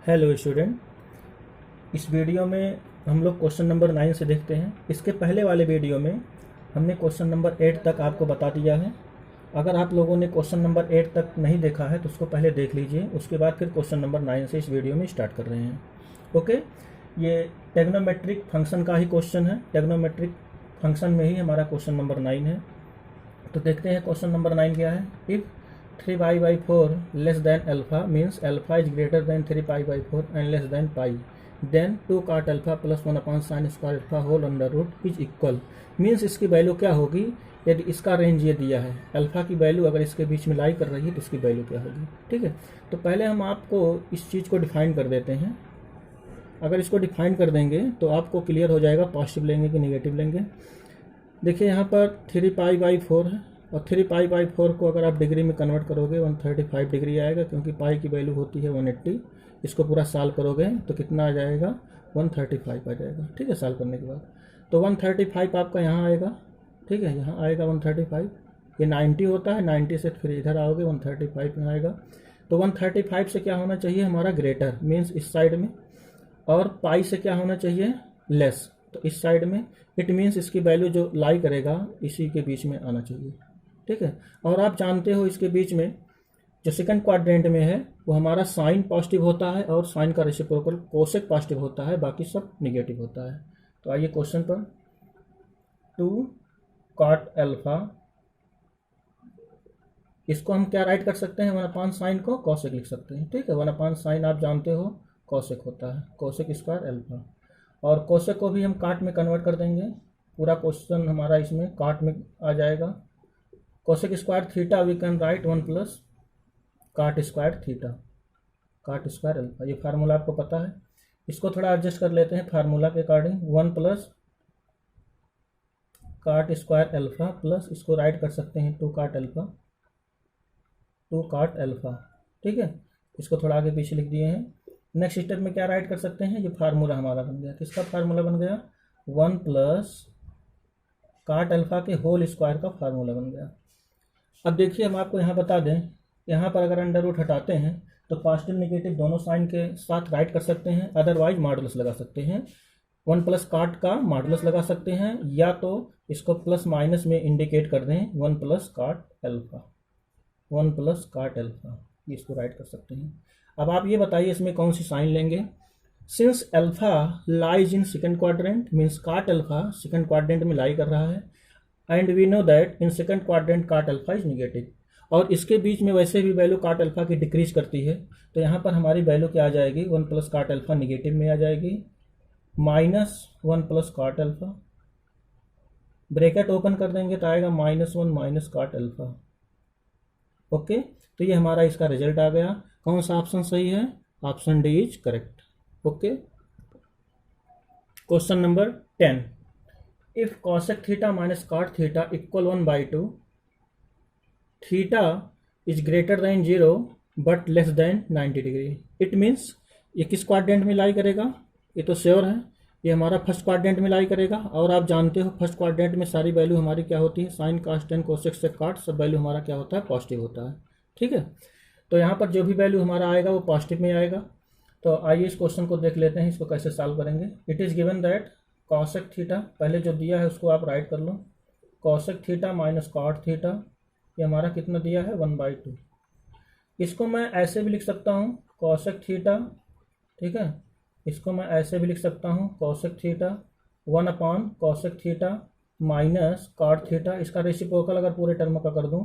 Hello student, इस video में हम लोग क्वेश्चन नंबर 9 से देखते हैं। इसके पहले वाले वीडियो में हमने क्वेश्चन नंबर 8 तक आपको बता दिया है। अगर आप लोगों ने क्वेश्चन नंबर 8 तक नहीं देखा है तो उसको पहले देख लीजिए, उसके बाद फिर क्वेश्चन नंबर 9 से इस वीडियो में स्टार्ट कर रहे हैं। ओके, ये टेग्नोमेट्रिक फंक्शन का ही क्वेश्चन है। टेग्नोमेट्रिक फंक्शन में ही हमारा क्वेश्चन नंबर 9 है। तो देखते हैं क्वेश्चन नंबर 9 क्या है। If 3π/4 less than alpha means alpha is greater than 3π/4 and less than pi, then 2 cot alpha plus 1/sin square alpha whole under root is equal. Means इसकी value क्या होगी यदि इसका रेंज ये दिया है, अल्फा की वैल्यू अगर इसके बीच में लाई कर रही है तो इसकी वैल्यू क्या होगी। ठीक है, तो पहले हम आपको इस चीज़ को डिफाइन कर देते हैं। अगर इसको डिफाइन कर देंगे तो आपको क्लियर हो जाएगा पॉजिटिव लेंगे कि निगेटिव लेंगे। देखिए यहाँ पर 3π/4 है और 3π/4 को अगर आप डिग्री में कन्वर्ट करोगे 135 डिग्री आएगा, क्योंकि पाई की वैल्यू होती है 180। इसको पूरा सॉल्व करोगे तो कितना आ जाएगा, 135 आ जाएगा। ठीक है, सॉल्व करने के बाद तो 135 आपका यहाँ आएगा। ठीक है, यहाँ आएगा 135। ये 90 होता है, 90 से फिर इधर आओगे 135 में आएगा। तो 135 से क्या होना चाहिए हमारा ग्रेटर, मीन्स इस साइड में, और पाई से क्या होना चाहिए लेस, तो इस साइड में। इट मीन्स इसकी वैल्यू जो लाई करेगा इसी के बीच में आना चाहिए। ठीक है, और आप जानते हो इसके बीच में जो सेकंड क्वाड्रेंट में है वो हमारा साइन पॉजिटिव होता है और साइन का रेसिप्रोकल कोसेक पॉजिटिव होता है, बाकी सब निगेटिव होता है। तो आइए क्वेश्चन पर, 2 cot अल्फा, इसको हम क्या राइट कर सकते हैं, 1/sin को कोसेक लिख सकते हैं। ठीक है, 1/sin आप जानते हो कोसेक होता है, कोसेक स्क्वायर अल्फा, और कोसेक को भी हम काट में कन्वर्ट कर देंगे। पूरा क्वेश्चन हमारा इसमें काट में आ जाएगा। Cosec square theta we can write 1 प्लस cot square theta, cot square alpha. ये फार्मूला आपको पता है, इसको थोड़ा एडजस्ट कर लेते हैं फार्मूला के अकॉर्डिंग। 1 प्लस काट स्क्वायर अल्फा प्लस इसको राइट कर सकते हैं 2 cot अल्फा, 2 cot अल्फा। ठीक है, इसको थोड़ा आगे पीछे लिख दिए हैं। नेक्स्ट स्टेप में क्या राइट कर सकते हैं, ये फार्मूला हमारा बन गया। किसका फार्मूला बन गया, 1 प्लस काट अल्फा के होल स्क्वायर का फार्मूला बन गया। अब देखिए हम आपको यहाँ बता दें, यहाँ पर अगर अंडर रूट हटाते हैं तो पॉजिटिव निगेटिव दोनों साइन के साथ राइट कर सकते हैं, अदरवाइज मॉडुलस लगा सकते हैं। 1 प्लस काट का मॉडुलस लगा सकते हैं, या तो इसको प्लस माइनस में इंडिकेट कर दें 1 प्लस काट अल्फा, 1 प्लस काट अल्फा, इसको राइट कर सकते हैं। अब आप ये बताइए इसमें कौन सी साइन लेंगे। Since alpha lies in second quadrant means cot alpha second quadrant में लाई कर रहा है, and we know that in second quadrant cot alpha is negative, और इसके बीच में वैसे भी वैल्यू काट अल्फा की डिक्रीज करती है। तो यहाँ पर हमारी वैल्यू क्या आ जाएगी, 1 प्लस काट अल्फा निगेटिव में आ जाएगी, -1 प्लस काट अल्फा, ब्रैकेट ओपन कर देंगे तो आएगा -1 माइनस काट अल्फा। ओके, तो ये हमारा इसका रिजल्ट आ गया। कौन सा ऑप्शन सही है, option D is correct. Okay, question number 10, if cosec theta minus cot theta equal 1/2, theta is greater then 0 but less than 90 degree. It means ये किस क्वाड्रेंट में लाई करेगा, ये तो श्योर है, ये हमारा फर्स्ट क्वाड्रेंट में लाई करेगा। और आप जानते हो फर्स्ट क्वाड्रेंट में सारी वैल्यू हमारी क्या होती है, साइन कास टेन कोसेक से काट, सब वैल्यू हमारा क्या होता है, पॉजिटिव होता है। ठीक है, तो यहाँ पर जो भी वैल्यू हमारा आएगा वो पॉजिटिव में आएगा। तो आइए इस क्वेश्चन को देख लेते हैं, इसको कैसे सॉल्व करेंगे। It is given that cosec theta, पहले जो दिया है उसको आप राइट कर लो, cosec theta minus cot theta, ये हमारा कितना दिया है 1/2। इसको मैं ऐसे भी लिख सकता हूँ कॉसेक थीटा, ठीक है, इसको मैं ऐसे भी लिख सकता हूँ cosec theta 1/cosec theta minus cot theta. इसका रेसिप्रोकल अगर पूरे टर्म का कर दूँ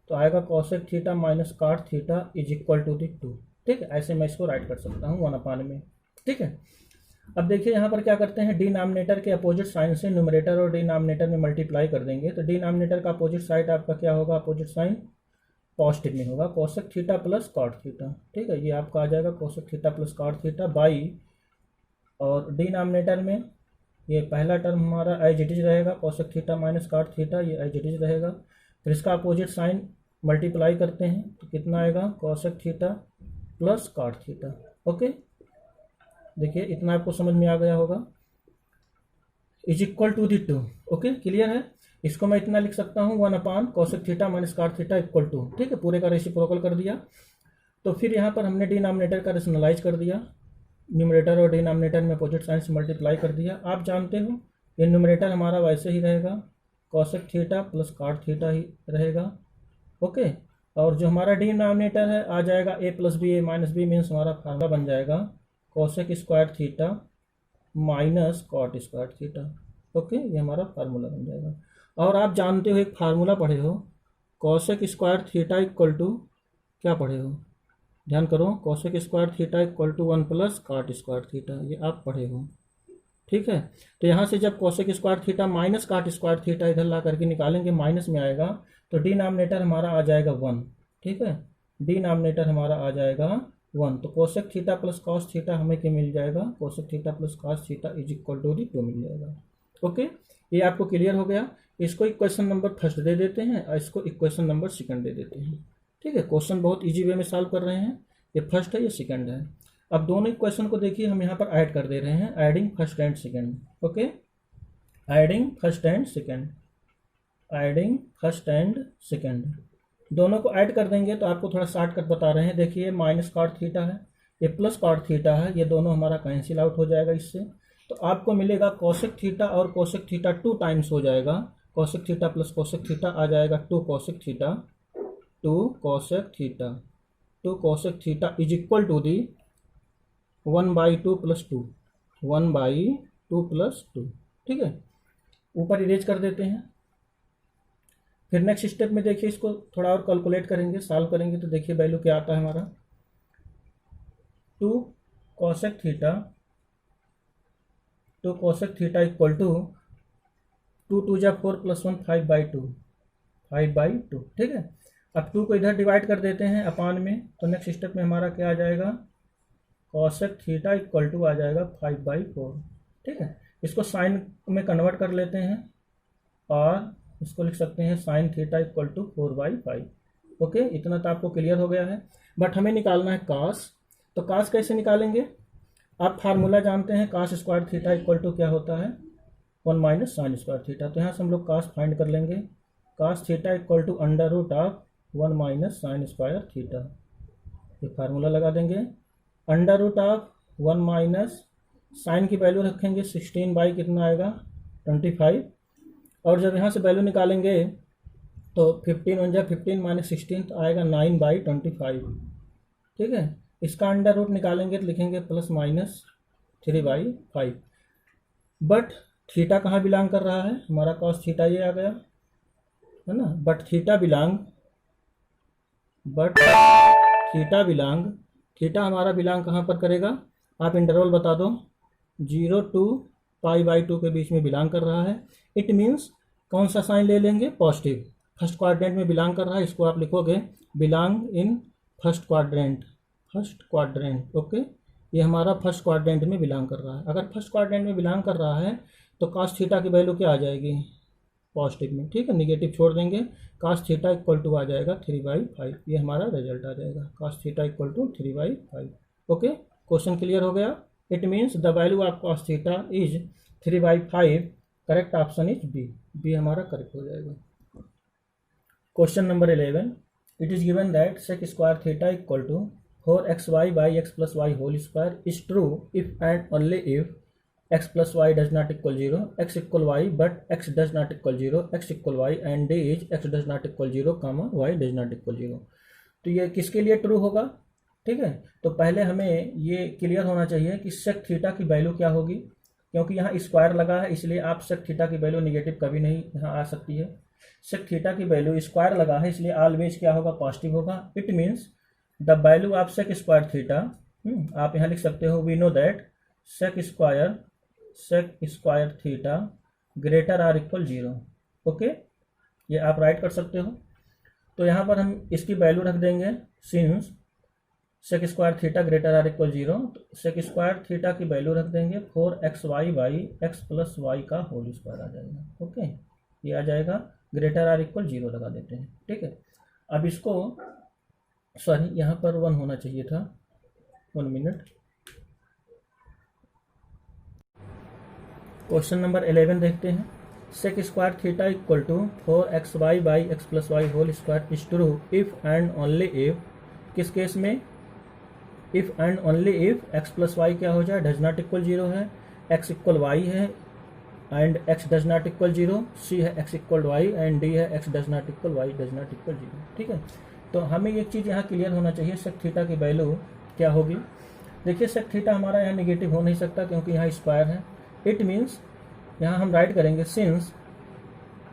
तो आएगा cosec theta minus cot theta is equal to 2। ठीक है, ऐसे मैं इसको राइट कर सकता हूँ 1/, में। ठीक है, अब देखिए यहाँ पर क्या करते हैं, डिनोमिनेटर के अपोजिट साइन से न्यूमरेटर और डिनोमिनेटर में मल्टीप्लाई कर देंगे। तो डिनोमिनेटर का अपोजिट साइड आपका क्या होगा, अपोजिट साइन पॉजिटिव में होगा, cosec theta plus cot theta. ठीक है, ये आपका आ जाएगा cosec theta plus cot theta by, और डिनोमिनेटर में ये पहला टर्म हमारा एज इट इज रहेगा, cosec theta minus cot theta, ये एज इट इज रहेगा। फिर इसका अपोजिट साइन मल्टीप्लाई करते हैं तो कितना आएगा, cosec theta plus cot theta. Okay, देखिए इतना आपको समझ में आ गया होगा, is equal to 2। Okay, clear है। इसको मैं इतना लिख सकता हूँ 1/cosec theta minus cot theta equal to, ठीक है, पूरे का रेसिप्रोकल कर दिया। तो फिर यहाँ पर हमने डिनोमिनेटर का रेशनलाइज कर दिया, न्यूमरेटर और डिनोमिनेटर में अपोजिट साइन से मल्टीप्लाई कर दिया। आप जानते हो ये न्यूमरेटर हमारा वैसे ही रहेगा, cosec theta plus cot theta ही रहेगा। ओके, और जो हमारा डिनोमिनेटर है आ जाएगा A plus B, A minus B means हमारा फार्मूला बन जाएगा cosec square theta minus cot square theta. Okay, ये हमारा फार्मूला बन जाएगा। और आप जानते हो एक फार्मूला पढ़े हो, cosec square theta equal to क्या पढ़े हो, ध्यान करो, cosec square theta equal to 1 plus cot square theta, ये आप पढ़े हो। ठीक है, तो यहाँ से जब cosec square theta minus cot square theta इधर ला करके निकालेंगे, माइनस में आएगा तो डिनोमिनेटर हमारा आ जाएगा 1। ठीक है, डिनोमिनेटर हमारा आ जाएगा 1, तो cosec theta plus cos theta हमें क्या मिल जाएगा, cosec theta plus cos theta is equal to 2 मिल जाएगा। ओके, ये आपको क्लियर हो गया। इसको इक्वेशन नंबर फर्स्ट दे देते हैं और इसको इक्वेशन नंबर सेकंड दे देते हैं। ठीक है, क्वेश्चन बहुत इजी वे में सॉल्व कर रहे हैं, ये फर्स्ट है ये सेकंड है। अब दोनों इक्वेशन को देखिए हम यहाँ पर ऐड कर दे रहे हैं, adding first and second. Okay, adding first and second, adding first and second, दोनों को ऐड कर देंगे तो आपको थोड़ा शॉर्टकट बता रहे हैं। देखिए माइनस कॉट थीटा है, ये प्लस कॉट थीटा है, ये दोनों हमारा कैंसिल आउट हो जाएगा इससे, तो आपको मिलेगा कोसेक थीटा और कोसेक थीटा 2 टाइम्स हो जाएगा, cosec theta plus cosec theta आ जाएगा 2 cosec theta, 2 cosec theta, 2 cosec theta is equal to the 1/2 plus 2, 1/2 plus 2। ठीक है, ऊपर इरेज कर देते हैं। फिर नेक्स्ट स्टेप में देखिए इसको थोड़ा और कैलकुलेट करेंगे, सॉल्व करेंगे तो देखिए वैल्यू क्या आता है हमारा, 2 cosec theta, 2 cosec theta equal to 2 2 जा 4 प्लस 1 5/2, 5/2। ठीक है, अब 2 को इधर डिवाइड कर देते हैं अपान में, तो नेक्स्ट स्टेप में हमारा क्या आ जाएगा, कोसेक थीटा इक्वल टू आ जाएगा 5/4। ठीक है, इसको साइन में कन्वर्ट कर लेते हैं और इसको लिख सकते हैं sine theta equal to 4/5। Okay, इतना तो आपको क्लियर हो गया है, बट हमें निकालना है कास। तो कास कैसे निकालेंगे, आप फार्मूला जानते हैं, cos square theta equal to क्या होता है, 1 माइनस साइन स्क्वायर थीटा। तो यहाँ से हम लोग कास फाइंड कर लेंगे, cos theta equal to under root of 1 minus sine square theta, ये फार्मूला लगा देंगे। Under root of 1 minus sine की वैल्यू रखेंगे 16 बाई कितना आएगा 25, और जब यहाँ से वैल्यू निकालेंगे तो 15 1 जा 15 माइनस 16 तो आएगा 9/25। ठीक है, इसका अंडर रूट निकालेंगे तो लिखेंगे प्लस माइनस 3/5। बट थीटा कहाँ बिलोंग कर रहा है, हमारा कॉस थीटा ये आ गया है ना, बट थीटा बिलोंग, थीटा हमारा बिलोंग कहाँ पर करेगा, आप इंटरवल बता दो, 0 to π/2 के बीच में बिलोंग कर रहा है। इट मीन्स कौन सा साइन ले लेंगे, पॉजिटिव, फर्स्ट क्वाड्रेंट में बिलोंग कर रहा है, इसको आप लिखोगे belong in first quadrant, first quadrant. Okay, ये हमारा फर्स्ट क्वाड्रेंट में बिलोंग कर रहा है। अगर फर्स्ट क्वाड्रेंट में बिलोंग कर रहा है तो cos थीटा की वैल्यू क्या आ जाएगी, पॉजिटिव में। ठीक है, निगेटिव छोड़ देंगे, cos थीटा इक्वल टू आ जाएगा 3/5, ये हमारा रिजल्ट आ जाएगा, cos theta equal to 3/5। Okay, question clear हो गया। It means the value of cos theta is 3/5, correct option is B हमारा करेक्ट हो जाएगा। Question number 11, it is given that sec square theta equal to 4xy by x plus y whole square is true if and only if x plus y does not equal 0, x equal y but x does not equal 0, x equal y and d is x does not equal 0, y does not equal 0। तो ये किसके लिए true होगा, ठीक है, तो पहले हमें ये क्लियर होना चाहिए कि सेक थीटा की वैल्यू क्या होगी, क्योंकि यहाँ स्क्वायर लगा है इसलिए आप सेक थीटा की वैल्यू निगेटिव कभी नहीं यहाँ आ सकती है। सेक थीटा की वैल्यू स्क्वायर लगा है इसलिए ऑलवेज क्या होगा, पॉजिटिव होगा। It means the value of sec square theta, आप यहाँ लिख सकते हो we know that sec square theta greater or equal 0। Okay, ये आप राइट कर सकते हो। तो यहाँ पर हम इसकी वैल्यू रख देंगे, since sec square theta greater or equal 0, तो सेक स्क्वायर थीटा की वैल्यू रख देंगे 4xy by x plus Y का होल स्क्वायर आ जाएगा। ओके, ये आ जाएगा, ग्रेटर आर इक्वल 0 लगा देते हैं। ठीक है, अब इसको सॉरी यहाँ पर 1 होना चाहिए था, 1 मिनट। क्वेश्चन नंबर 11 देखते हैं, sec square theta equal to 4xy by x plus Y whole square is true if and only if, किस केस में, if and only if X plus Y क्या हो जाए, डज नॉट इक्वल जीरो है, X equal Y है and X does not equal zero, C है X equal Y and D है X does not equal Y does not equal zero. ठीक है, तो हमें एक चीज़ यहाँ क्लियर होना चाहिए, सेक थीटा की वैल्यू क्या होगी। देखिए सेक थीटा हमारा यहाँ निगेटिव हो नहीं सकता क्योंकि यहाँ स्क्वायर है। इट मीन्स यहाँ हम राइट करेंगे सिंस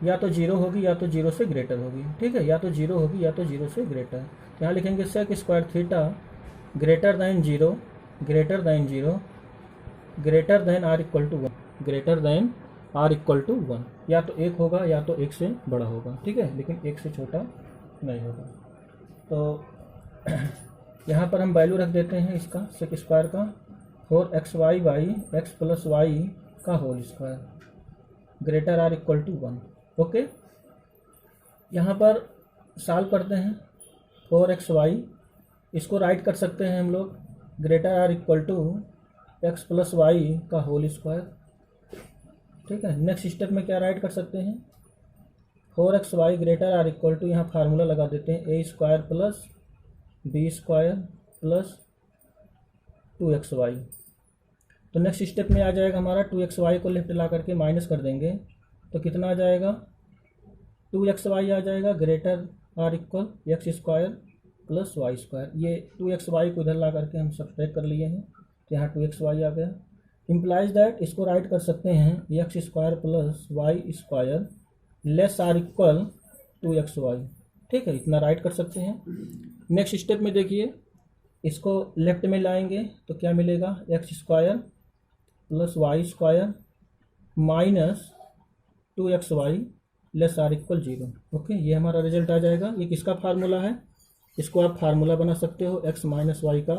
या तो जीरो होगी या तो जीरो से ग्रेटर होगी। ठीक है, या तो जीरो होगी या तो जीरो से ग्रेटर। तो यहाँ लिखेंगे sec square theta greater than zero, greater than zero, greater than or equal to one, greater than or equal to one. या तो एक होगा या तो एक से बड़ा होगा। ठीक है, लेकिन एक से छोटा नहीं होगा। तो यहाँ पर हम वैल्यू रख देते हैं इसका सेक स्क्वायर का 4xy by X plus Y का whole square greater or equal to one. Okay, यहाँ पर सॉल्व करते हैं 4xy, इसको राइट कर सकते हैं हम लोग greater or equal to X plus Y का होल स्क्वायर। ठीक है, नेक्स्ट स्टेप में क्या राइट कर सकते हैं 4xy greater or equal to, यहाँ फार्मूला लगा देते हैं A square plus B square plus 2xy। तो नेक्स्ट स्टेप में आ जाएगा हमारा 2xy को लेफ्ट ला करके माइनस कर देंगे तो कितना आ जाएगा 2xy आ जाएगा greater or equal X square plus Y square. ये 2xy को इधर ला करके हम सब्ट्रैक्ट कर लिए हैं तो यहाँ 2xy आ गया। इम्प्लाइज दैट इसको राइट कर सकते हैं X square plus Y square less or equal 2xy। ठीक है, इतना राइट कर सकते हैं। नेक्स्ट स्टेप में देखिए इसको लेफ्ट में लाएंगे तो क्या मिलेगा X square plus Y square minus 2xy less or equal zero. Okay, ये हमारा रिजल्ट आ जाएगा। ये किसका फार्मूला है, इसको आप फार्मूला बना सकते हो एक्स माइनस वाई का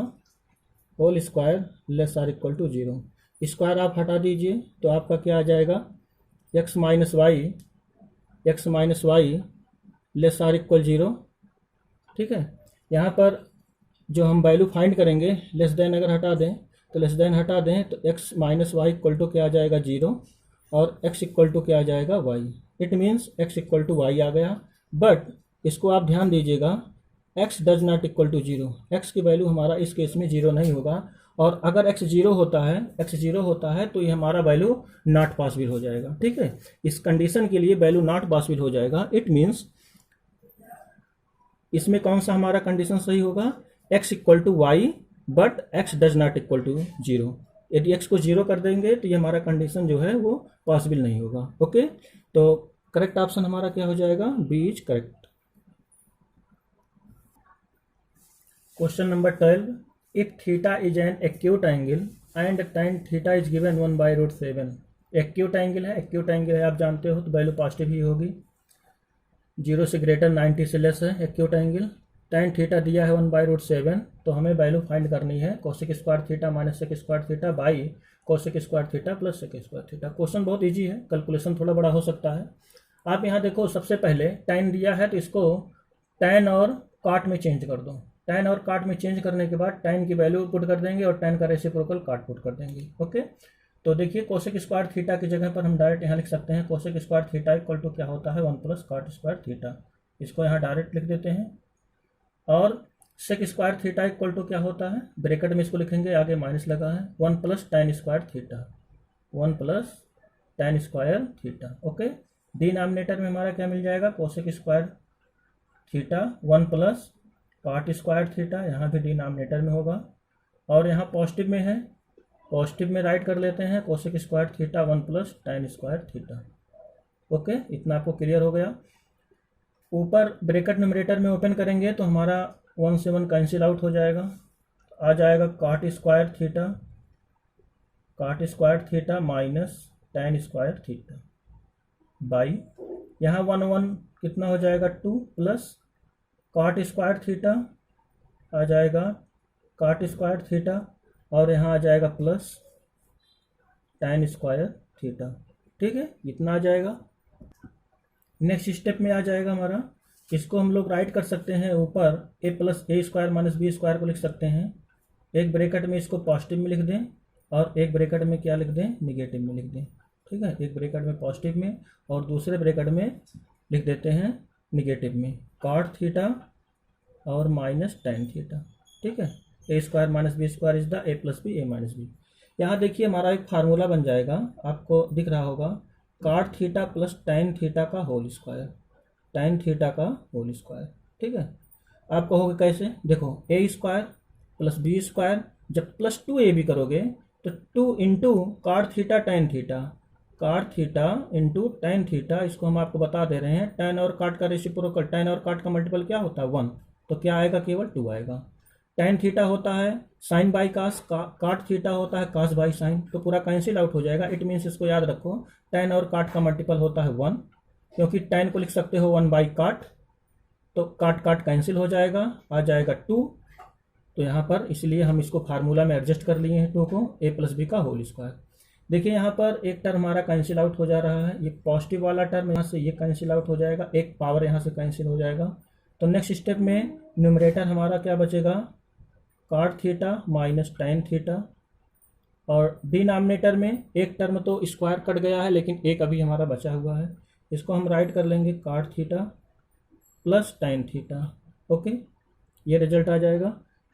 whole square less or equal to zero. Square आप हटा दीजिए तो आपका क्या आ जाएगा X minus Y less or equal zero. ठीक है, यहाँ पर जो हम वैल्यू फाइंड करेंगे लेस देन अगर हटा दें तो लेस देन हटा दें तो X minus Y equal to क्या आ जाएगा जीरो और एक्स इक्वल टू क्या आ जाएगा Y. It means X equal to Y आ गया। बट इसको आप ध्यान दीजिएगा X does not equal to zero, X की वैल्यू हमारा इस केस में जीरो नहीं होगा। और अगर एक्स जीरो होता है तो ये हमारा वैल्यू नॉट पॉसिबल हो जाएगा। ठीक है, इस कंडीशन के लिए वैल्यू नॉट पॉसिबल हो जाएगा। इट मीन्स इसमें कौन सा हमारा कंडीशन सही होगा x equal to Y but x does not equal to zero. यदि x को जीरो कर देंगे तो ये हमारा कंडीशन जो है वो पॉसिबल नहीं होगा। ओके, तो करेक्ट ऑप्शन हमारा क्या हो जाएगा, B is correct. Question number 12, if theta is an acute angle and tan theta is given 1/√7। Acute angle है आप जानते हो तो वैल्यू पॉजिटिव ही होगी, 0 से ग्रेटर 90 से लेस है एक्यूट एंगल। tan थीटा दिया है 1/√7, तो हमें वैल्यू फाइंड करनी है cosec square theta minus sec square theta by cosec square theta plus sec square theta. Question बहुत इजी है, कैलकुलेशन थोड़ा बड़ा हो सकता है। आप यहाँ देखो सबसे पहले tan दिया है तो इसको tan और काट में चेंज कर दो। tan और काट में चेंज करने के बाद tan की वैल्यू पुट कर देंगे और tan का रेसिप्रोकल काट पुट कर देंगे। ओके, तो देखिए कोसेक स्क्वायर थीटा की जगह पर हम डायरेक्ट यहाँ लिख सकते हैं cosec square theta equal to क्या होता है 1 प्लस काट स्क्वायर थीटा। इसको यहाँ डायरेक्ट लिख देते हैं। और sec square theta equal to क्या होता है, ब्रैकेट में इसको लिखेंगे, आगे माइनस लगा है 1 plus tan square theta, 1 plus tan square theta. Okay, denominator में हमारा क्या मिल जाएगा कोसेक स्क्वायर थीटा 1 प्लस काट स्क्वायर थीटा, यहाँ भी डिनोमिनेटर में होगा। और यहाँ पॉजिटिव में है, पॉजिटिव में राइट कर लेते हैं cosec square theta 1 plus tan square theta. Okay, इतना आपको क्लियर हो गया। ऊपर ब्रैकेट न्यूमरेटर में ओपन करेंगे तो हमारा 1 से 1 कैंसिल आउट हो जाएगा, आ जाएगा काट square theta minus tan square theta by यहाँ 1 1 कितना हो जाएगा 2 प्लस काट स्क्वायर थीटा आ जाएगा काट स्क्वायर थीटा और यहाँ आ जाएगा प्लस tan स्क्वायर थीटा। ठीक है, इतना आ जाएगा। नेक्स्ट स्टेप में आ जाएगा हमारा, इसको हम लोग राइट कर सकते हैं ऊपर a plus A square minus B square को लिख सकते हैं। एक ब्रैकेट में इसको पॉजिटिव में लिख दें और एक ब्रैकेट में क्या लिख दें, निगेटिव में लिख दें। ठीक है, एक ब्रैकेट में पॉजिटिव में और दूसरे ब्रैकेट में लिख देते हैं निगेटिव में, कॉट थीटा और माइनस tan थीटा। ठीक है, A square minus B square is the A plus B A minus B. यहाँ देखिए हमारा एक फार्मूला बन जाएगा, आपको दिख रहा होगा, cot theta plus tan theta का होल स्क्वायर, टैन थीटा का होल स्क्वायर। ठीक है, आप कहोगे कैसे, देखो A square plus B square, जब प्लस 2ab करोगे तो 2 into cot theta tan theta, cot theta into tan theta, इसको हम आपको बता दे रहे हैं, टैन और कॉट का रेसिप्रोकल, टैन और कॉट का मल्टीपल क्या होता है 1, तो क्या आएगा, केवल 2 आएगा। टैन थीटा होता है sine by cos, cot theta होता है कास बाई साइन, तो पूरा कैंसिल आउट हो जाएगा। इट मीन्स इसको याद रखो, टैन और कॉट का मल्टीपल होता है 1, क्योंकि टैन को लिख सकते हो 1 बाई कॉट, तो कॉट कॉट कैंसिल हो जाएगा, आ जाएगा 2। तो यहाँ पर इसलिए हम इसको फार्मूला में एडजस्ट कर लिए हैं 2 को, ए प्लस बी का होल स्क्वायर। देखिए यहाँ पर एक टर्म हमारा कैंसिल आउट हो जा रहा है, ये पॉजिटिव वाला टर्म यहाँ से ये कैंसिल आउट हो जाएगा, एक पावर यहाँ से कैंसिल हो जाएगा। तो नेक्स्ट स्टेप में न्यूमरेटर हमारा क्या बचेगा, cot theta minus tan theta, और डिनोमिनेटर में एक टर्म तो स्क्वायर कट गया है लेकिन एक अभी हमारा बचा हुआ है, इसको हम राइट कर लेंगे cot theta plus tan theta. Okay, ये रिजल्ट आ जाएगा।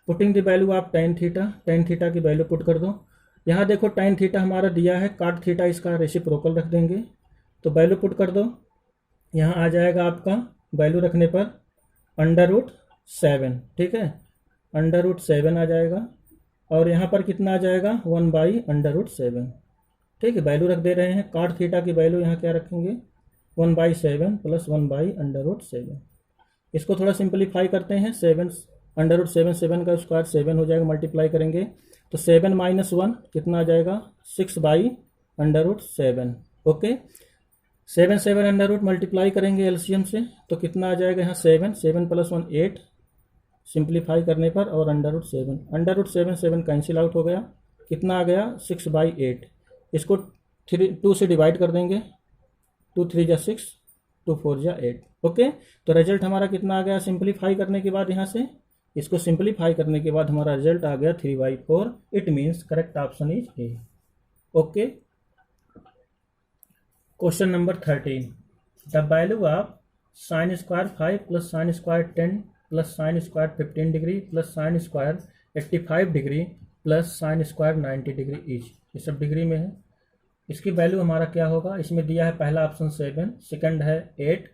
Putting the value of tan theta की वैल्यू पुट कर दो। यहाँ देखो टैन थीटा हमारा दिया है, कॉट थीटा इसका रेसिप्रोकल रख देंगे, तो वैल्यू पुट कर दो। यहाँ आ जाएगा आपका वैल्यू रखने पर √7, ठीक है, √7 आ जाएगा, और यहाँ पर कितना आ जाएगा 1/√7। ठीक है, वैल्यू रख दे रहे हैं, कॉट थीटा की वैल्यू यहाँ क्या रखेंगे 1/7 प्लस 1/√7। इसको थोड़ा सिंपलीफाई करते हैं, 7 √7, 7 का स्क्वायर 7 हो जाएगा, मल्टीप्लाई करेंगे तो 7 - 1 कितना आ जाएगा 6/√7। ओके, 7 7 अंडर रूट मल्टीप्लाई करेंगे एलसीएम से तो कितना आ जाएगा यहाँ 7 7 + 1 8, सिंप्लीफाई करने पर, और √7 7 कैंसिल आउट हो गया, कितना आ गया 6/8। इसको 2 से डिवाइड कर देंगे, 2 3 = 6, 2 4 = 8। ओके, तो रिजल्ट हमारा कितना आ गया, सिंप्लीफाई करने के बाद यहाँ से इसको सिंप्लीफाई करने के बाद हमारा रिजल्ट आ गया 3/4। It means correct option is a. Okay, question number 13, the value of sin square 5 + sin square 10 + sin square 15 degree + sin square 85 degree + sin square 90 degree etch, ये सब डिग्री में है। इसकी वैल्यू हमारा क्या होगा, इसमें दिया है पहला ऑप्शन 7, सेकंड है 8,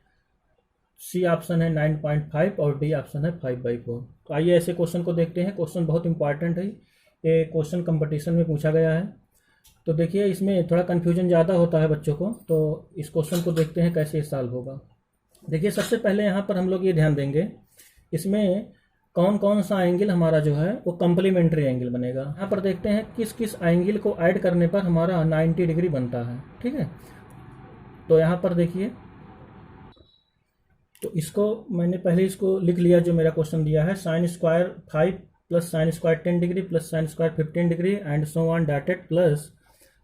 सी ऑप्शन है 9.5 और डी ऑप्शन है 5/4। तो आइए ऐसे क्वेश्चन को देखते हैं। क्वेश्चन बहुत इंपॉर्टेंट है, ये क्वेश्चन कंपटीशन में पूछा गया है। तो देखिए इसमें थोड़ा कन्फ्यूजन ज़्यादा होता है बच्चों को, तो इस क्वेश्चन को देखते हैं कैसे सॉल्व होगा। देखिए सबसे पहले यहाँ पर हम लोग ये ध्यान देंगे, इसमें कौन कौन सा एंगल हमारा जो है वो कम्प्लीमेंट्री एंगल बनेगा। यहाँ पर देखते हैं किस किस एंगल को ऐड करने पर हमारा 90 डिग्री बनता है। ठीक है, तो यहाँ पर देखिए, तो इसको मैंने पहले इसको लिख लिया, जो मेरा क्वेश्चन दिया है sin square 5 + sin square 10 degree + sin square 15 degree and so on dotted plus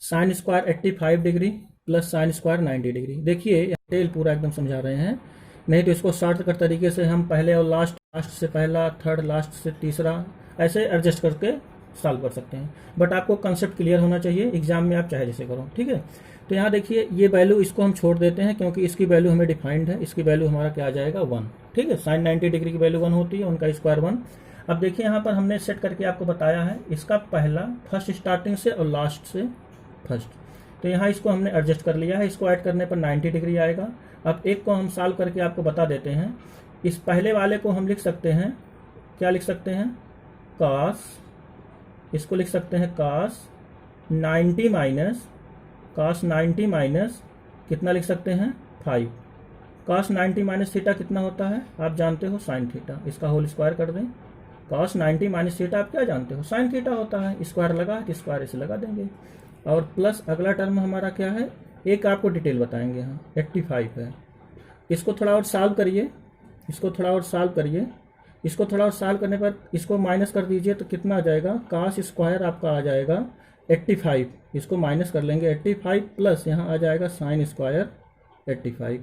sin square 85 degree + sin square 90 degree. देखिए डिटेल पूरा एकदम समझा रहे हैं, नहीं तो इसको शॉर्टकट तरीके से हम पहले और लास्ट से पहला, थर्ड लास्ट से तीसरा, ऐसे एडजस्ट करके सॉल्व कर सकते हैं। बट आपको कंसेप्ट क्लियर होना चाहिए, एग्जाम में आप चाहे जैसे करो। ठीक है, तो यहाँ देखिए ये वैल्यू इसको हम छोड़ देते हैं क्योंकि इसकी वैल्यू हमें डिफाइंड है, इसकी वैल्यू हमारा क्या आ जाएगा 1। ठीक है, sin 90 डिग्री की वैल्यू 1 होती है, उनका स्क्वायर 1। अब देखिए यहाँ पर हमने सेट करके आपको बताया है, इसका पहला फर्स्ट स्टार्टिंग से और लास्ट से फर्स्ट, तो यहाँ इसको हमने एडजस्ट कर लिया है, इसको ऐड करने पर 90 डिग्री आएगा। अब एक को हम सॉल्व करके आपको बता देते हैं। इस पहले वाले को हम लिख सकते हैं, क्या लिख सकते हैं, cos, इसको लिख सकते हैं cos 90 माइनस कितना लिख सकते हैं 5। cos 90 माइनस थीटा कितना होता है आप जानते हो, sin थीटा, इसका होल स्क्वायर कर दें। cos 90 माइनस थीटा आप क्या जानते हो, sin थीटा होता है, स्क्वायर लगा तो स्क्वायर इसे लगा देंगे, और प्लस अगला टर्म हमारा क्या है, एक आपको डिटेल बताएंगे, यहाँ 85 है। इसको थोड़ा और सॉल्व करिए, इसको थोड़ा और सॉल्व करने पर इसको माइनस कर दीजिए तो कितना आ जाएगा, cos स्क्वायर आपका आ जाएगा 85, इसको माइनस कर लेंगे 85 प्लस यहाँ आ जाएगा sin स्क्वायर 85,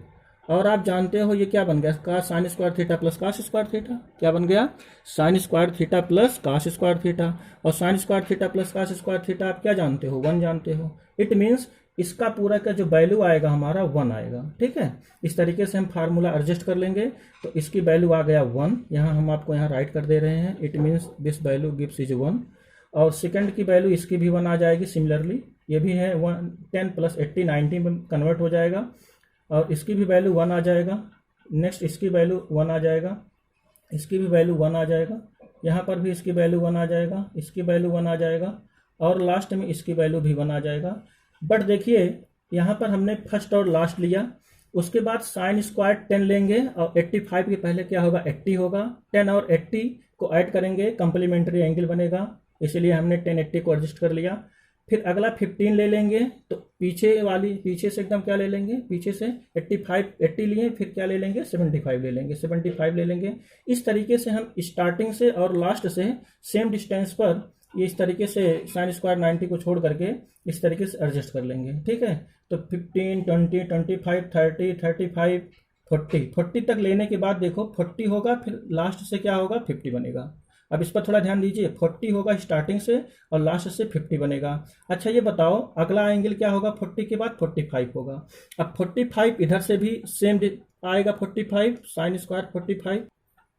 और आप जानते हो ये क्या बन गया, cos sin square theta plus cos square theta, क्या बन गया sin square theta plus cos square theta, और sin square theta plus cos square theta आप क्या जानते हो 1 जानते हो। इट मीन्स इसका पूरा का जो वैल्यू आएगा हमारा 1 आएगा। ठीक है, इस तरीके से हम फार्मूला एडजस्ट कर लेंगे। तो इसकी वैल्यू आ गया 1, यहाँ हम आपको यहाँ राइट कर दे रहे हैं, it means this value gives is 1। और सेकंड की वैल्यू इसकी भी 1 आ जाएगी। सिमिलरली ये भी है 1, 10 + 80 90 में कन्वर्ट हो जाएगा और इसकी भी वैल्यू 1 आ जाएगा। नेक्स्ट इसकी वैल्यू 1 आ जाएगा, इसकी भी वैल्यू 1 आ जाएगा, यहाँ पर भी इसकी वैल्यू 1 आ जाएगा, इसकी वैल्यू 1 आ जाएगा और लास्ट में इसकी वैल्यू भी 1 आ जाएगा। बट देखिए यहाँ पर हमने फर्स्ट और लास्ट लिया, उसके बाद साइन स्क्वायर 10 लेंगे और 85 के पहले क्या होगा 80 होगा। 10 और 80 को ऐड करेंगे, कंप्लीमेंट्री एंगल बनेगा, इसलिए हमने 10 80 को एडजस्ट कर लिया। फिर अगला 15 ले लेंगे, तो पीछे से एकदम क्या ले लेंगे, पीछे से 80 लिए, फिर क्या ले लेंगे 75 ले लेंगे, 75 ले लेंगे। इस तरीके से हम स्टार्टिंग से और लास्ट से सेम डिस्टेंस पर ये इस तरीके से साइन स्क्वायर 90 को छोड़ करके इस तरीके से एडजस्ट कर लेंगे। ठीक है, तो 15 20 25 30 35 40 तक लेने के बाद देखो 40 होगा, फिर लास्ट से क्या होगा 50 बनेगा। अब इस पर थोड़ा ध्यान दीजिए, 40 होगा स्टार्टिंग से और लास्ट से 50 बनेगा। अच्छा ये बताओ अगला एंगल क्या होगा, 40 के बाद 45 होगा। अब 45 इधर से भी सेम आएगा, 45 साइन स्क्वायर 45,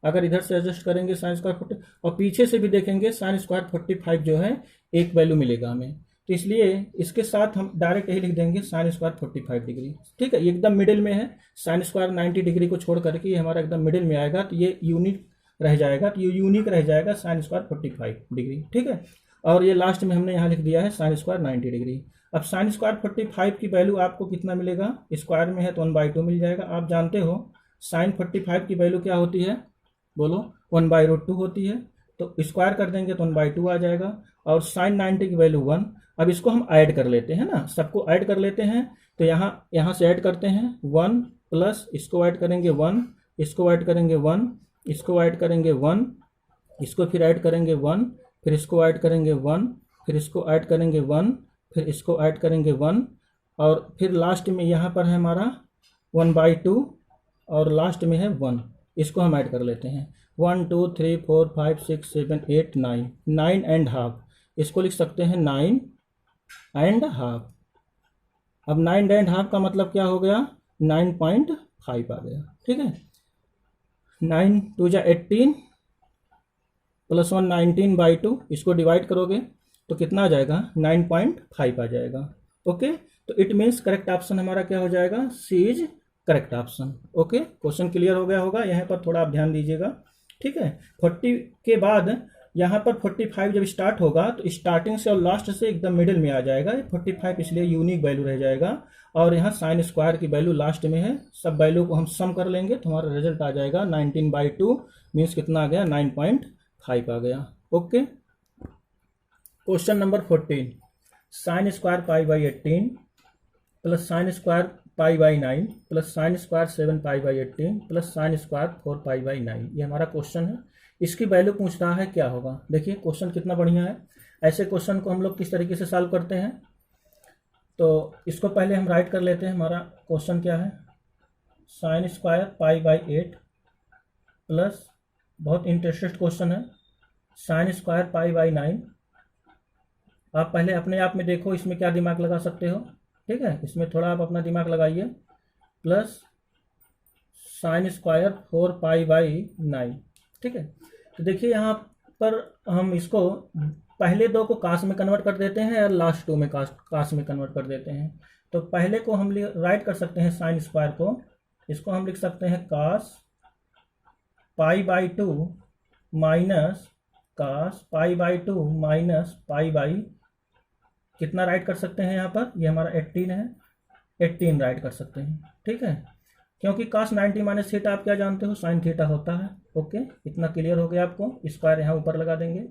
अगर इधर से एडजस्ट करेंगे साइन स्क्वायर 40 और पीछे से भी देखेंगे साइन स्क्वायर 45 जो है एक वैल्यू मिलेगा हमें, तो इसलिए इसके साथ हम डायरेक्ट यही लिख देंगे साइन स्क्वायर 45 डिग्री। ठीक है, ये एकदम मिडिल में है, साइन स्क्वायर 90 डिग्री को छोड़ करके ये हमारा एकदम मिडिल में आएगा, तो ये यूनिक रह जाएगा, तो ये यूनिक रह जाएगा साइन स्क्वायर 45 डिग्री। ठीक है, और ये लास्ट में हमने यहाँ लिख दिया है साइन स्क्वायर 90 डिग्री। अब साइन स्क्वायर 45 की वैल्यू आपको कितना मिलेगा, स्क्वायर में है तो 1/2 मिल जाएगा। आप जानते हो साइन 45 की वैल्यू क्या होती है, बोलो 1/√2 होती है, तो स्क्वायर कर देंगे तो 1/2 आ जाएगा। और साइन 90 की वैल्यू 1। अब इसको हम ऐड कर लेते हैं ना, सबको ऐड कर लेते हैं, तो यहाँ से ऐड करते हैं 1 प्लस इसको ऐड करेंगे 1, इसको ऐड करेंगे 1, इसको ऐड करेंगे 1, इसको फिर ऐड करेंगे 1, फिर इसको ऐड करेंगे 1, फिर इसको ऐड करेंगे 1, फिर इसको ऐड करेंगे 1 और फिर लास्ट में यहाँ पर है हमारा 1/2 और लास्ट में है 1, इसको हम ऐड कर लेते हैं 1 2 3 4 5 6 7 8 9 9.5, इसको लिख सकते हैं 9.5। अब 9.5 का मतलब क्या हो गया 9.5 आ गया। ठीक है, 9 2 जा 18 प्लस 1 19/2, इसको डिवाइड करोगे तो कितना आ जाएगा 9.5 आ जाएगा। ओके, तो इट मीन्स करेक्ट ऑप्शन हमारा क्या हो जाएगा, C is correct option. Okay, question clear हो गया होगा, यहाँ पर थोड़ा आप ध्यान दीजिएगा। ठीक है, 40 के बाद यहाँ पर 45 जब स्टार्ट होगा तो स्टार्टिंग से और लास्ट से एकदम मिडिल में आ जाएगा 45, इसलिए यूनिक वैल्यू रह जाएगा। और यहाँ साइन स्क्वायर की वैल्यू लास्ट में है, सब वैल्यू को हम सम कर लेंगे तो हमारा रिजल्ट आ जाएगा 19/2 मीन्स कितना आ गया 9.5 आ गया। Okay, question number 14, sine square π/18 plus sine square π/9 plus sine square 7 π/18 plus sine square 4 π/9, ये हमारा क्वेश्चन है। इसकी वैल्यू पूछ रहा है क्या होगा। देखिए क्वेश्चन कितना बढ़िया है। ऐसे क्वेश्चन को हम लोग किस तरीके से सॉल्व करते हैं, तो इसको पहले हम राइट कर लेते हैं। हमारा क्वेश्चन क्या है, साइन स्क्वायर π/8 प्लस, बहुत इंटरेस्टेड क्वेश्चन है, साइन स्क्वायर π/9। आप पहले अपने आप में देखो इसमें क्या दिमाग लगा सकते हो। ठीक है, इसमें थोड़ा आप अपना दिमाग लगाइए, प्लस साइन स्क्वायर 4 π/9। ठीक है, तो देखिए यहाँ पर हम इसको पहले दो को कास में कन्वर्ट कर देते हैं और लास्ट 2 में कास में कन्वर्ट कर देते हैं। तो पहले को हम राइट कर सकते हैं साइन स्क्वायर को, इसको हम लिख सकते हैं कास π/2 माइनस कास π/2 माइनस π/, कितना राइट कर सकते हैं यहाँ पर, ये हमारा 18 है, 18 राइट कर सकते हैं। ठीक है, क्योंकि cos 90 माइनस थीटा आप क्या जानते हो साइन थीटा होता है। ओके, इतना क्लियर हो गया आपको। स्क्वायर यहाँ ऊपर लगा देंगे,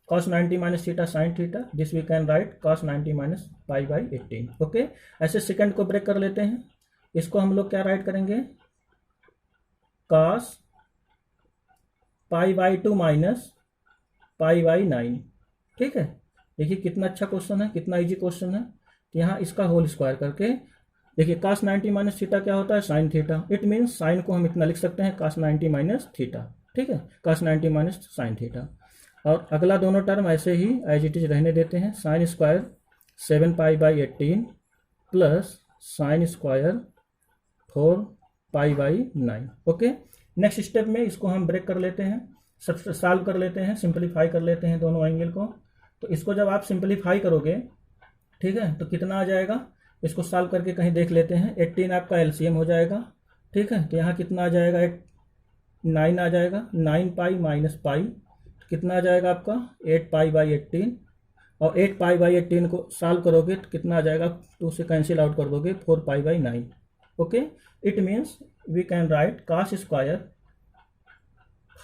cos 90 minus theta sine theta, this we can write cos 90 minus π/18। Okay, ऐसे सेकंड को ब्रेक कर लेते हैं, इसको हम लोग क्या राइट करेंगे, cos π/2 माइनस π/9। ठीक है, देखिए कितना अच्छा क्वेश्चन है, कितना इजी क्वेश्चन है। यहाँ इसका होल स्क्वायर करके देखिए cos 90 माइनस थीटा क्या होता है sine theta, it means sign को हम इतना लिख सकते हैं cos 90 माइनस थीटा। ठीक है, cos 90 माइनस साइन थीटा। और अगला दोनों टर्म ऐसे ही एज इट इज रहने देते हैं, sine square 7 π/18 plus sine square 4π/9। Okay, next step में इसको हम ब्रेक कर लेते हैं, सब सॉल्व कर लेते हैं, सिंपलीफाई कर लेते हैं दोनों एंगल को। तो इसको जब आप सिंपलीफाई करोगे, ठीक है, तो कितना आ जाएगा, इसको सॉल्व करके कहीं देख लेते हैं। 18 आपका एलसीएम हो जाएगा, ठीक है, तो यहाँ कितना आ जाएगा, 9 आ जाएगा, 9π - π कितना आ जाएगा आपका 8π/18, और 8π/18 को सॉल्व करोगे तो कितना आ जाएगा, 2 से कैंसिल आउट कर दोगे, 4π/9। Okay, it means we can write cos square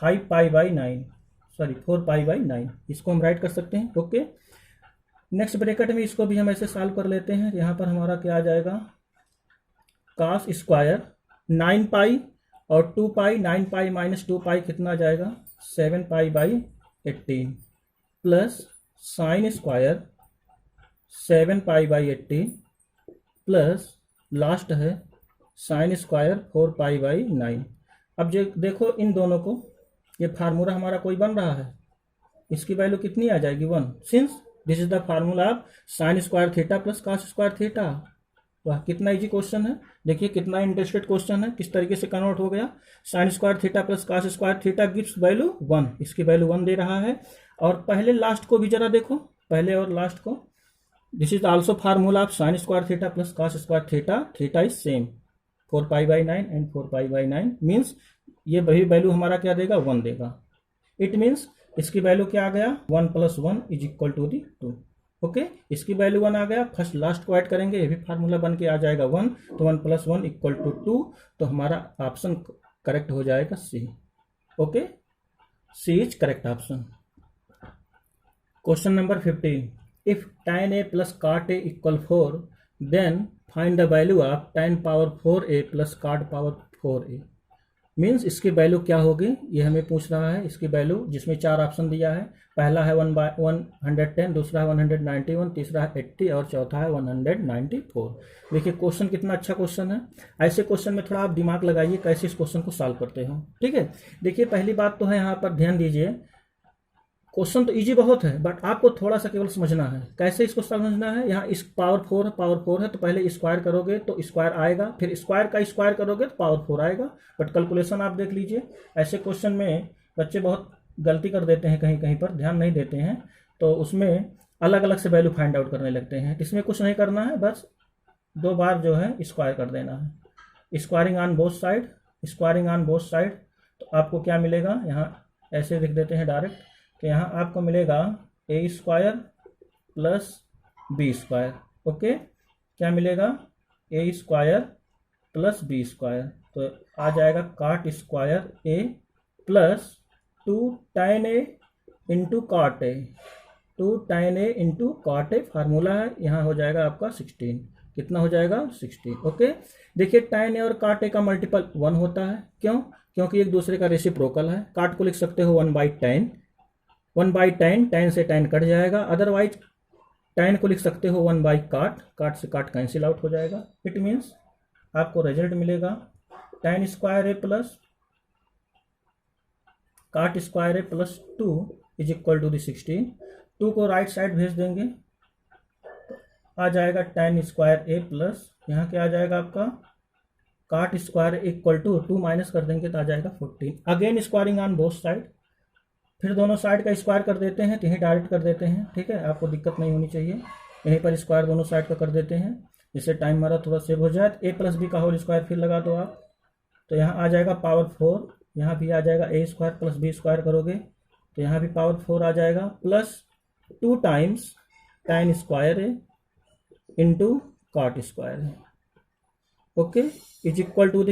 4π/9, इसको हम राइट कर सकते हैं। ओके, नेक्स्ट ब्रैकेट में इसको भी हम ऐसे सॉल्व कर लेते हैं। यहाँ पर हमारा क्या आ जाएगा, cos स्क्वायर 9π और 2π, 9π - 2π कितना आ जाएगा, 7π/18 plus sine square 7π/18 plus last है साइन स्क्वायर 4π/9। अब जो देखो इन दोनों को, ये फार्मूला हमारा कोई बन रहा है, इसकी वैल्यू कितनी आ जाएगी, 1, since this is the formula of sine square theta plus cos square theta. वाह, कितना इजी क्वेश्चन है, देखिए कितना इंटरेस्टेड क्वेश्चन है, किस तरीके से कन्वर्ट हो गया। Sign square theta plus cos square theta gives value 1, इसकी वैल्यू 1 दे रहा है। और पहले लास्ट को भी जरा देखो, पहले और लास्ट को, this is also formula of sine square theta plus cos square theta, theta is same 4π/9 and 4π/9 means ये वही वैल्यू हमारा क्या देगा, 1 देगा। इट मीन्स इसकी वैल्यू क्या आ गया, 1 + 1 = 2। ओके, इसकी वैल्यू 1 आ गया, फर्स्ट लास्ट को ऐड करेंगे, ये भी फार्मूला बन के आ जाएगा 1, तो 1 + 1 = 2, तो हमारा ऑप्शन करेक्ट हो जाएगा C. Okay, C is correct option. Question number 15, if tan a + cot a = 4 then find the value of tan power 4a + cot power 4a। Means इसकी वैल्यू क्या होगी, ये हमें पूछ रहा है। इसकी वैल्यू जिसमें 4 ऑप्शन दिया है, पहला है 1/110, दूसरा है 191, तीसरा है 80 और चौथा है 194। देखिए क्वेश्चन कितना अच्छा क्वेश्चन है। ऐसे क्वेश्चन में थोड़ा आप दिमाग लगाइए कैसे इस क्वेश्चन को सॉल्व करते हो, ठीक है। देखिए पहली बात तो है, यहाँ पर ध्यान दीजिए, क्वेश्चन तो इजी बहुत है, बट आपको थोड़ा सा केवल समझना है कैसे इसको समझना है। यहाँ इस पावर 4 है, तो पहले स्क्वायर करोगे तो स्क्वायर आएगा, फिर स्क्वायर का स्क्वायर करोगे तो पावर 4 आएगा। बट कैलकुलेशन आप देख लीजिए, ऐसे क्वेश्चन में बच्चे बहुत गलती कर देते हैं, कहीं कहीं पर ध्यान नहीं देते हैं, तो उसमें अलग अलग से वैल्यू फाइंड आउट करने लगते हैं। इसमें कुछ नहीं करना है, बस 2 बार जो है स्क्वायर कर देना है, squaring on both side, squaring on both side. तो आपको क्या मिलेगा, यहाँ ऐसे लिख देते हैं डायरेक्ट, तो यहाँ आपको मिलेगा a² + b²। ओके, क्या मिलेगा, a² + b², तो आ जाएगा cot square a plus 2 tan a × cot a, 2 tan a × cot a formula है, यहाँ हो जाएगा आपका 16। कितना हो जाएगा, 16। ओके, देखिए tan a और cot a का मल्टीपल 1 होता है, क्यों, क्योंकि एक दूसरे का रेसिप्रोकल है। cot को लिख सकते हो 1/10, 1/10, tan से tan कट जाएगा, अदरवाइज tan को लिख सकते हो 1/cot, cot से cot कैंसिल आउट हो जाएगा। इट मीन्स आपको रिजल्ट मिलेगा tan square a plus cot square a + 2 = 16। 2 को राइट साइड भेज देंगे, आ जाएगा tan स्क्वायर a प्लस, यहाँ क्या आ जाएगा आपका cot स्क्वायर = 2 माइनस कर देंगे तो आ जाएगा 14। Again squaring on both side, फिर दोनों साइड का स्क्वायर कर देते हैं, तो यहीं डायरेक्ट कर देते हैं, ठीक है, आपको दिक्कत नहीं होनी चाहिए। यहीं पर स्क्वायर दोनों साइड का कर देते हैं, जिससे टाइम हमारा थोड़ा सेव हो जाए। a + b का होल स्क्वायर फिर लगा दो आप, तो यहाँ आ जाएगा पावर 4, यहाँ भी आ जाएगा a² + b² करोगे तो यहाँ भी पावर 4 आ जाएगा, plus 2 times tan square a × cot square a। Okay, =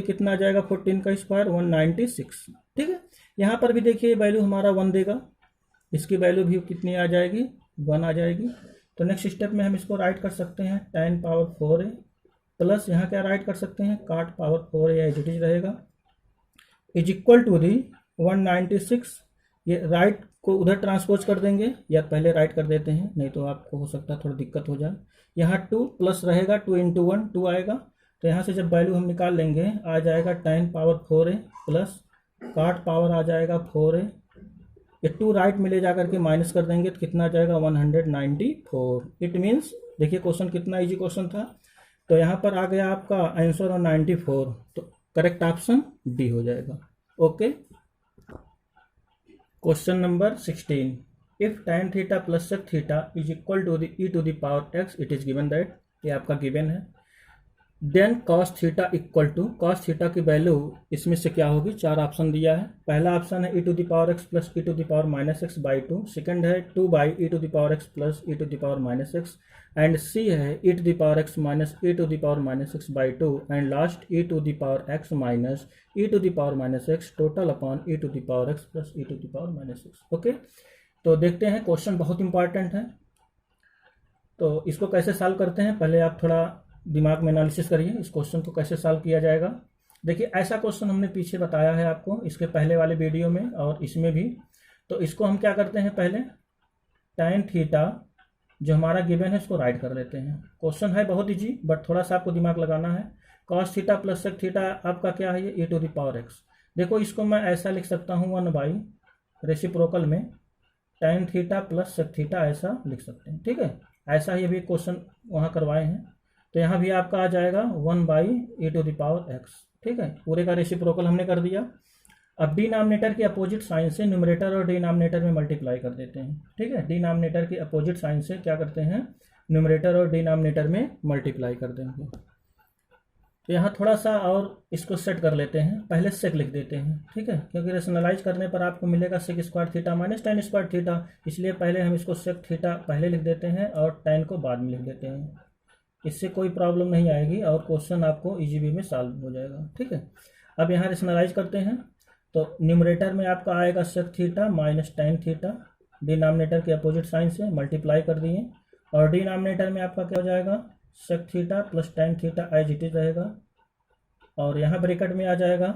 कितना आ जाएगा, 14 का स्क्वायर 196। ठीक है, यहाँ पर भी देखिए वैल्यू हमारा 1 देगा, इसकी वैल्यू भी कितनी आ जाएगी, 1 आ जाएगी। तो नेक्स्ट स्टेप में हम इसको राइट कर सकते हैं tan पावर 4a प्लस यहाँ क्या राइट कर सकते हैं cot power 4a, as it is रहेगा, = 196। ये राइट को उधर ट्रांसपोज कर देंगे, या पहले राइट कर देते हैं, नहीं तो आपको हो सकता है थोड़ी दिक्कत हो जाए। यहाँ 2 प्लस रहेगा, 2 × 1 2 आएगा, तो यहाँ से जब वैल्यू हम निकाल लेंगे आ जाएगा tan power 4a plus cot power आ जाएगा 4a, ये 2 राइट में ले जा करके माइनस कर देंगे तो कितना आ जाएगा 194। इट मीन्स देखिए क्वेश्चन कितना इजी क्वेश्चन था। तो यहाँ पर आ गया आपका आंसर 94, तो करेक्ट ऑप्शन डी हो जाएगा। Okay, question number 16, if tan theta plus sec theta is equal to the e to the power x, it is given that, ये आपका गिवन है। Then cos theta equal to, cos theta की value इसमें से क्या होगी, 4 option दिया है। पहला ऑप्शन है e to the power x plus e to the power minus X by 2, second है 2 by e to the power x plus e to the power minus X, and C है e to the power x minus e to the power minus X by 2, and last e to the power x minus e to the power minus X total upon e to the power x plus e to the power minus X. Okay, तो देखते हैं, question बहुत important है। तो इसको कैसे solve करते हैं, पहले आप थोड़ा दिमाग में एनालिसिस करिए, इस क्वेश्चन को कैसे सॉल्व किया जाएगा। देखिए, ऐसा क्वेश्चन हमने पीछे बताया है आपको, इसके पहले वाले वीडियो में और इसमें भी। तो इसको हम क्या करते हैं, पहले tan थीटा जो हमारा गिवन है उसको राइट कर लेते हैं। क्वेश्चन है बहुत इजी, बट थोड़ा सा आपको दिमाग लगाना है। cos theta plus sec theta आपका क्या है, ये e to the power x। देखो, इसको मैं ऐसा लिख सकता हूँ 1 बाई रेसिप्रोकल में tan theta plus sec theta, ऐसा लिख सकते हैं। ठीक है, ऐसा ही अभी क्वेश्चन वहाँ करवाए हैं, तो यहाँ भी आपका आ जाएगा 1 by e to the power x। ठीक है, पूरे का रेसिप्रोकल हमने कर दिया। अब डिनोमिनेटर के अपोजिट साइन से न्यूमरेटर और डिनोमिनेटर में मल्टीप्लाई कर देते हैं। ठीक है, डिनोमिनेटर के अपोजिट साइन से क्या करते हैं, न्यूमरेटर और डिनोमिनेटर में मल्टीप्लाई कर देंगे। तो यहाँ थोड़ा सा और इसको सेट कर लेते हैं, पहले सेक लिख देते हैं। ठीक है, क्योंकि रेशनलाइज करने पर आपको मिलेगा sec square theta minus tan square theta, इसलिए पहले हम इसको सेक थीटा पहले लिख देते हैं और tan को बाद में लिख देते हैं। इससे कोई प्रॉब्लम नहीं आएगी और क्वेश्चन आपको इजी वे में सॉल्व हो जाएगा। ठीक है, अब यहाँ रेशनलाइज करते हैं, तो न्यूमरेटर में आपका आएगा sec theta minus tan theta, denominator के अपोजिट साइन से मल्टीप्लाई कर दिए, और डिनोमिनेटर में आपका क्या हो जाएगा, sec theta plus tan theta as it is रहेगा, और यहाँ ब्रैकेट में आ जाएगा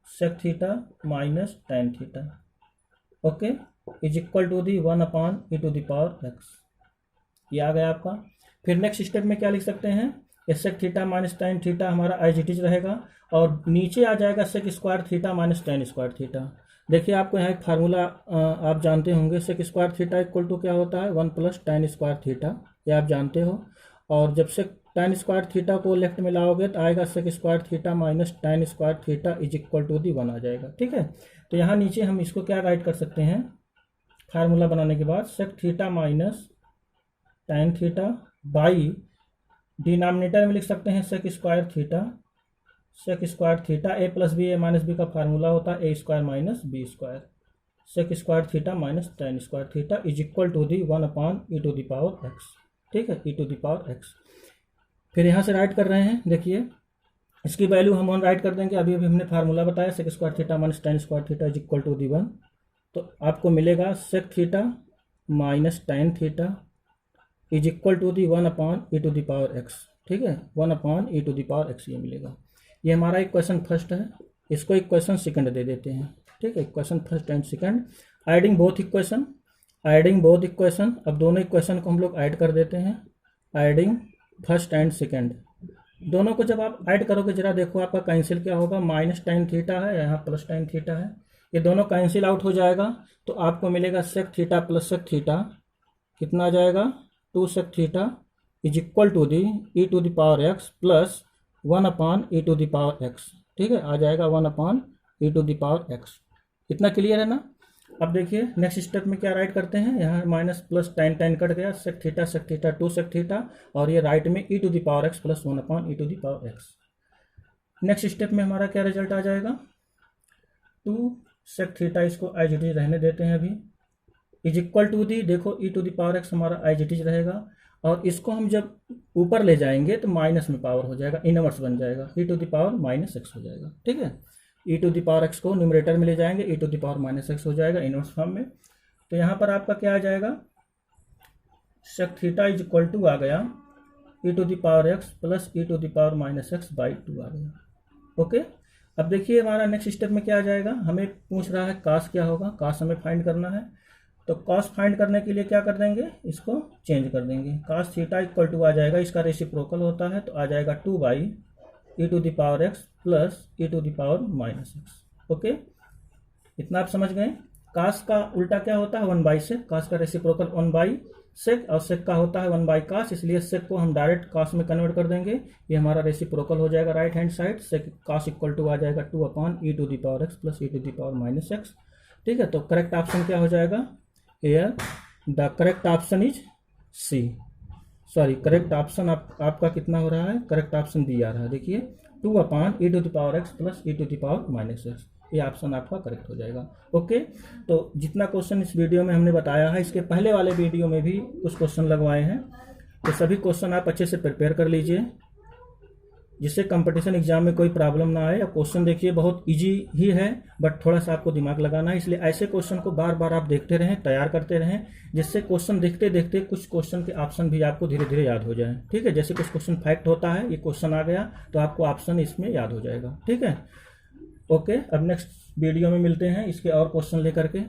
sec theta minus tan theta. Okay, is equal to the 1 upon e to the power x, ये आ गया आपका। फिर नेक्स्ट स्टेप में क्या लिख सकते हैं, sec theta minus tan theta हमारा एज इट इज रहेगा, और नीचे आ जाएगा sec square theta minus tan square theta. देखिए, आपको यहाँ एक फार्मूला आप जानते होंगे, sec square theta equal to क्या होता है, 1 प्लस tan स्क्वायर थीटा, ये आप जानते हो। और जब सेक tan स्क्वायर थीटा को लेफ्ट में लाओगे तो आएगा sec square theta minus tan square theta is equal to the 1 आ जाएगा। ठीक है, तो यहाँ नीचे हम इसको क्या राइट कर सकते हैं, फार्मूला बनाने के बाद sec theta minus tan theta by denominator में लिख सकते हैं sec square theta, sec square theta A plus B, A minus B का फार्मूला होता है A square minus B square, sec square theta minus tan square theta is equal to the 1 upon e to the power x। ठीक है, e to the power x। फिर यहाँ से right कर रहे हैं, देखिए इसकी वैल्यू हम 1 राइट कर देंगे, अभी हमने फार्मूला बताया sec square theta minus tan square theta is equal to the 1, तो आपको मिलेगा sec theta minus tan theta is equal to the 1 upon e to the power x। ठीक है, 1 upon e to the power x ये मिलेगा। ये हमारा equation first है, इसको इक्वेशन सेकंड दे देते हैं। ठीक है, equation first and second, adding both equation, adding both equation. अब दोनों इक्वेशन को हम लोग ऐड कर देते हैं, एडिंग फर्स्ट एंड सेकंड। दोनों को जब आप ऐड करोगे, जरा देखो आपका कैंसिल क्या होगा, माइनस tan थीटा है, यहाँ प्लस tan थीटा है, ये दोनों कैंसिल आउट हो जाएगा, तो आपको मिलेगा sec theta plus sec theta कितना आ जाएगा, 2 sec theta is equal to the e to the power x plus 1 upon e to the power x। ठीक है, आ जाएगा 1 upon e to the power x। इतना क्लियर है ना। अब देखिए नेक्स्ट स्टेप में क्या राइट करते हैं, यहाँ माइनस प्लस tan कट गया, सेक थीटा 2 सेक थीटा, और ये राइट में e to the power x plus 1 upon e to the power x। Next step में हमारा क्या रिजल्ट आ जाएगा, 2 सेक थीटा, इसको एज इट इज रहने देते हैं अभी, इज इक्वल टू दी, देखो e to the power x हमारा एज इट इज रहेगा, और इसको हम जब ऊपर ले जाएंगे तो माइनस में पावर हो जाएगा, इनवर्स बन जाएगा, e to the power minus x हो जाएगा। ठीक है, e to the power x को न्यूमरेटर में ले जाएंगे, e to the power minus x हो जाएगा इनवर्स फॉर्म में। तो यहाँ पर आपका क्या आ जाएगा, sec theta is equal to आ गया e to the power x plus e to the power minus x by 2 आ गया। ओके, अब देखिए हमारा नेक्स्ट स्टेप में क्या आ जाएगा, हमें पूछ रहा है कास क्या होगा, कास हमें फाइंड करना है। तो कॉस फाइंड करने के लिए क्या कर देंगे, इसको चेंज कर देंगे, कॉस थीटा इक्वल टू आ जाएगा, इसका रेसिप्रोकल होता है तो आ जाएगा 2 by e to the power x plus e to the power minus x। Okay, इतना आप समझ गए। कॉस का उल्टा क्या होता है, 1 बाई से, कॉस का रेसिप्रोकल 1 बाई सेक, और सेक का होता है 1/cos, इसलिए सेक को हम डायरेक्ट cos में कन्वर्ट कर देंगे, ये हमारा रेसिप्रोकल हो जाएगा right hand side. Sec cos equal to आ जाएगा 2/e⁻x प्लस e⁻x। ठीक है, तो करेक्ट ऑप्शन क्या हो जाएगा? Here the correct option is C. Sorry, correct option आपका कितना हो रहा है? करेक्ट ऑप्शन बी आ रहा है। देखिए 2/e⁻x प्लस e⁻x, ये ऑप्शन आपका करेक्ट हो जाएगा। ओके, तो जितना क्वेश्चन इस वीडियो में हमने बताया है, इसके पहले वाले वीडियो में भी कुछ क्वेश्चन लगवाए हैं, तो सभी क्वेश्चन आप अच्छे से प्रिपेयर कर लीजिए, जिससे कंपटीशन एग्जाम में कोई प्रॉब्लम ना आए। और क्वेश्चन देखिए बहुत इजी ही है, बट थोड़ा सा आपको दिमाग लगाना है, इसलिए ऐसे क्वेश्चन को बार बार आप देखते रहें, तैयार करते रहें, जिससे क्वेश्चन देखते देखते कुछ क्वेश्चन के ऑप्शन भी आपको धीरे धीरे याद हो जाए। ठीक है, जैसे कुछ क्वेश्चन फैक्ट होता है, ये क्वेश्चन आ गया तो आपको ऑप्शन इसमें याद हो जाएगा। ठीक है, ओके, अब नेक्स्ट वीडियो में मिलते हैं इसके और क्वेश्चन लेकर के।